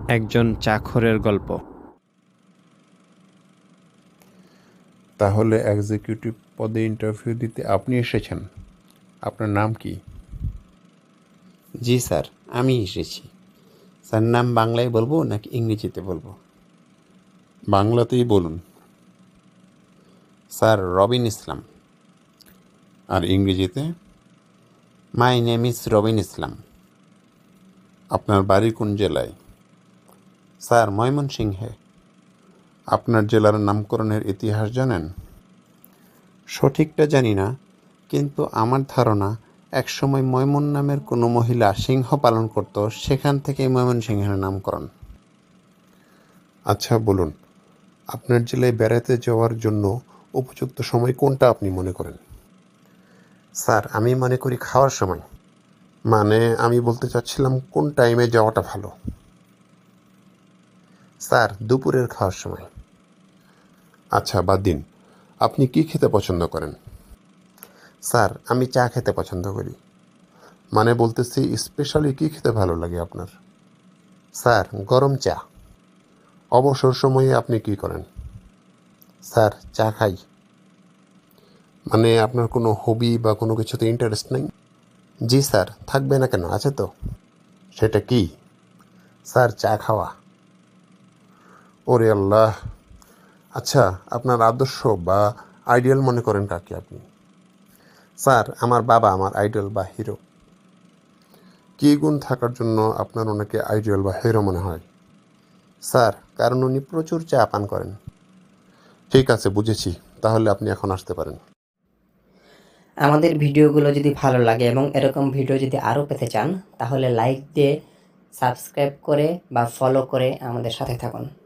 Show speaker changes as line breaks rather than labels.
একজন চাকরের গল্প।
তাহলে এক্সিকিউটিভ পদে ইন্টারভিউ দিতে আপনি এসেছেন। আপনার নাম কি?
জি স্যার, আমি এসেছি। স্যার, নাম বাংলায় বলবো নাকি ইংরেজিতে বলবো?
বাংলাতেই বলুন।
স্যার, রবিন ইসলাম।
আর ইংরেজিতে?
মাই নেম ইজ রবিন ইসলাম।
আপনার বাড়ি কোন জেলায়?
স্যার, ময়মনসিংহে।
আপনার জেলার নামকরণের ইতিহাস জানেন?
সঠিকটা জানি না, কিন্তু আমার ধারণা একসময় ময়মন নামের কোনো মহিলা সিংহ পালন করত, সেখান থেকেই ময়মনসিংহের নামকরণ।
আচ্ছা বলুন, আপনার জেলায় বেড়াতে যাওয়ার জন্য উপযুক্ত সময় কোনটা আপনি মনে করেন?
স্যার, আমি মনে করি খাওয়ার সময়।
মানে আমি বলতে চাচ্ছিলাম কোন টাইমে যাওয়াটা ভালো।
স্যার, দুপুরের খাওয়ার সময়।
আচ্ছা বাদ দিন, আপনি কি খেতে পছন্দ করেন?
স্যার, আমি চা খেতে পছন্দ করি।
মানে বলতেছি স্পেশালি কি খেতে ভালো লাগে আপনার?
স্যার, গরম চা।
অবসর সময়ে আপনি কি করেন?
স্যার, চা খাই।
মানে আপনার কোনো হবি বা কোনো কিছুতে ইন্টারেস্ট নেই?
জি স্যার, থাকবে না কেন, আছে তো।
সেটা কি?
স্যার, চা খাওয়া।
ওরে আল্লাহ। আচ্ছা, আপনার আদর্শ বা আইডিয়াল মনে করেন কাকে আপনি?
স্যার, আমার বাবা আমার আইডল বা হিরো।
কী গুণ থাকার জন্য আপনার ওনাকে আইডিয়াল বা হিরো মনে হয়?
স্যার, কারণ উনি প্রচুর চা পান করেন।
ঠিক আছে, বুঝেছি। তাহলে আপনি এখন আসতে পারেন।
আমাদের ভিডিওগুলো যদি ভালো লাগে এবং এরকম ভিডিও যদি আরও পেতে চান, তাহলে লাইক দিয়ে সাবস্ক্রাইব করে বা ফলো করে আমাদের সাথে থাকুন।